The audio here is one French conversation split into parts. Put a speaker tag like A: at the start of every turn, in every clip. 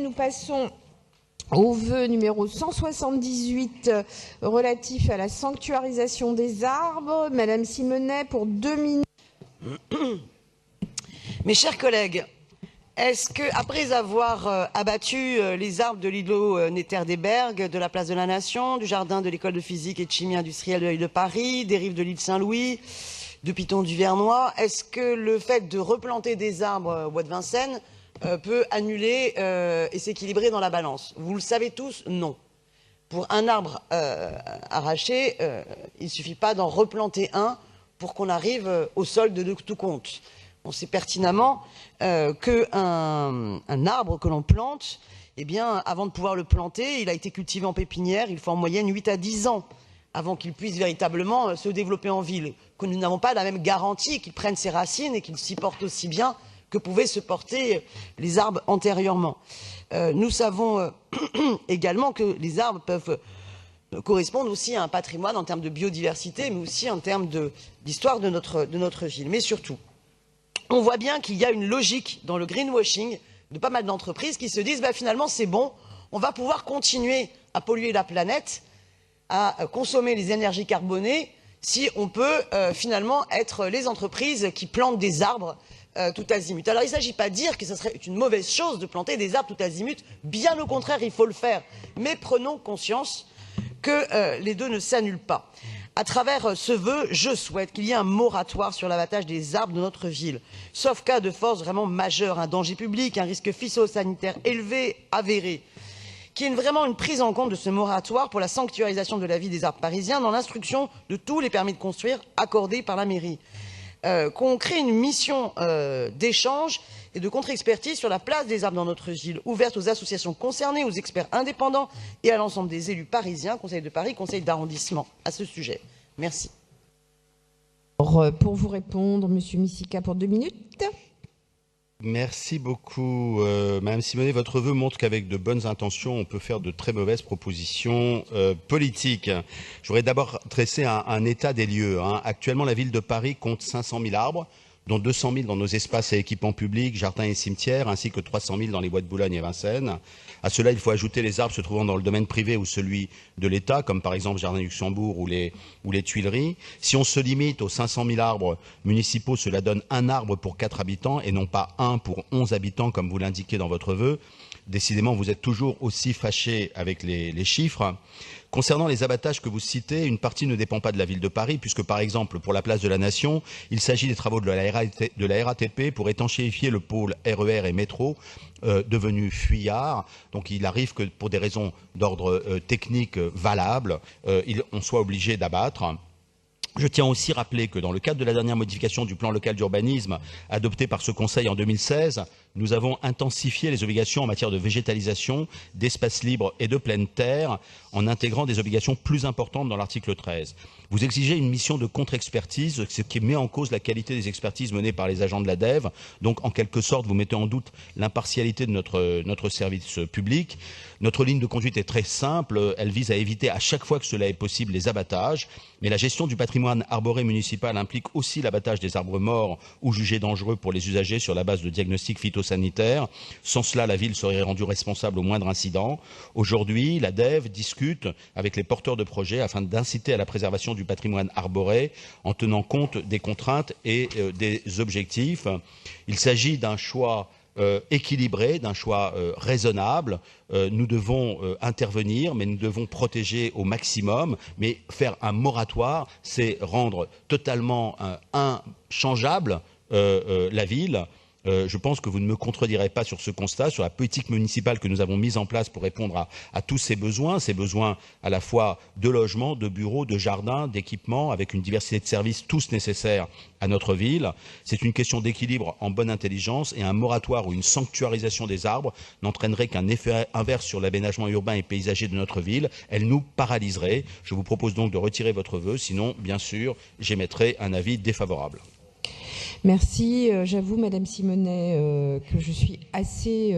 A: nous passons au vœu numéro 178 relatif à la sanctuarisation des arbres. Madame Simonet, pour 2 minutes.
B: Mes chers collègues, est-ce que, après avoir abattu les arbres de l'îlot Néterre-des-Bergues, de la place de la Nation, du jardin de l'école de physique et de chimie industrielle de l'île de Paris, des rives de l'île Saint-Louis, de Piton du Vernois, est-ce que le fait de replanter des arbres au bois de Vincennes peut annuler et s'équilibrer dans la balance? Vous le savez tous, non. Pour un arbre arraché, il ne suffit pas d'en replanter un pour qu'on arrive au solde de tout compte. On sait pertinemment qu'un arbre que l'on plante, eh bien, avant de pouvoir le planter, il a été cultivé en pépinière, il faut en moyenne 8 à 10 ans avant qu'il puisse véritablement se développer en ville, que nous n'avons pas la même garantie qu'il prenne ses racines et qu'il s'y porte aussi bien que pouvaient se porter les arbres antérieurement. Nous savons également que les arbres peuvent correspondre aussi à un patrimoine en termes de biodiversité, mais aussi en termes d'histoire de notre ville. Mais surtout, on voit bien qu'il y a une logique dans le greenwashing de pas mal d'entreprises qui se disent finalement c'est bon, on va pouvoir continuer à polluer la planète, à consommer les énergies carbonées, si on peut finalement être les entreprises qui plantent des arbres tout azimut. Alors il ne s'agit pas de dire que ce serait une mauvaise chose de planter des arbres tout azimut, bien au contraire il faut le faire, mais prenons conscience que les deux ne s'annulent pas. À travers ce vœu, je souhaite qu'il y ait un moratoire sur l'abattage des arbres de notre ville, sauf cas de force vraiment majeure, un danger public, un risque phytosanitaire élevé, avéré, qu'il y ait vraiment une prise en compte de ce moratoire pour la sanctuarisation de la vie des arbres parisiens dans l'instruction de tous les permis de construire accordés par la mairie. Qu'on crée une mission d'échange et de contre-expertise sur la place des arbres dans notre ville, ouverte aux associations concernées, aux experts indépendants et à l'ensemble des élus parisiens, Conseil de Paris, Conseil d'arrondissement, à ce sujet. Merci.
A: Pour vous répondre, Monsieur Missika, pour 2 minutes.
C: Merci beaucoup, Madame Simonet. Votre vœu montre qu'avec de bonnes intentions, on peut faire de très mauvaises propositions politiques. Je voudrais d'abord dresser un état des lieux. Actuellement, la ville de Paris compte 500 000 arbres, dont 200 000 dans nos espaces et équipements publics, jardins et cimetières, ainsi que 300 000 dans les bois de Boulogne et Vincennes. À cela, il faut ajouter les arbres se trouvant dans le domaine privé ou celui de l'État, comme par exemple Jardin Luxembourg ou les Tuileries. Si on se limite aux 500 000 arbres municipaux, cela donne un arbre pour 4 habitants et non pas un pour 11 habitants, comme vous l'indiquez dans votre vœu. Décidément, vous êtes toujours aussi fâché avec les chiffres. Concernant les abattages que vous citez, une partie ne dépend pas de la ville de Paris, puisque par exemple, pour la place de la Nation, il s'agit des travaux de la RATP pour étanchéifier le pôle RER et métro, devenu fuyard. Donc il arrive que pour des raisons d'ordre technique valables, on soit obligé d'abattre. Je tiens aussi à rappeler que dans le cadre de la dernière modification du plan local d'urbanisme adopté par ce Conseil en 2016, nous avons intensifié les obligations en matière de végétalisation, d'espaces libres et de pleine terre en intégrant des obligations plus importantes dans l'article 13. Vous exigez une mission de contre-expertise, ce qui met en cause la qualité des expertises menées par les agents de la DEV. Donc, en quelque sorte, vous mettez en doute l'impartialité de notre service public. Notre ligne de conduite est très simple. Elle vise à éviter à chaque fois que cela est possible les abattages. Mais la gestion du patrimoine arboré municipal implique aussi l'abattage des arbres morts ou jugés dangereux pour les usagers sur la base de diagnostics phytosanitaires. Sans cela, la ville serait rendue responsable au moindre incident. Aujourd'hui, la DEV discute avec les porteurs de projets afin d'inciter à la préservation du patrimoine arboré en tenant compte des contraintes et des objectifs. Il s'agit d'un choix équilibré, d'un choix raisonnable. Nous devons intervenir, mais nous devons protéger au maximum. Mais faire un moratoire, c'est rendre totalement inchangeable la ville. Je pense que vous ne me contredirez pas sur ce constat, sur la politique municipale que nous avons mise en place pour répondre à tous ces besoins à la fois de logement, de bureaux, de jardins, d'équipements, avec une diversité de services tous nécessaires à notre ville. C'est une question d'équilibre en bonne intelligence et un moratoire ou une sanctuarisation des arbres n'entraînerait qu'un effet inverse sur l'aménagement urbain et paysager de notre ville. Elle nous paralyserait. Je vous propose donc de retirer votre vœu, sinon, bien sûr, j'émettrai un avis défavorable.
A: Merci. J'avoue, Madame Simonet, que je suis assez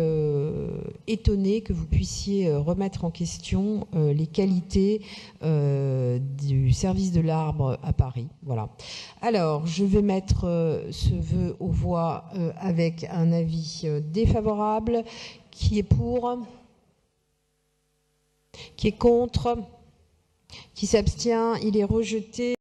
A: étonnée que vous puissiez remettre en question les qualités du service de l'arbre à Paris. Voilà. Alors, je vais mettre ce vœu aux voix avec un avis défavorable Qui est pour? Qui est contre? Qui s'abstient? Il est rejeté.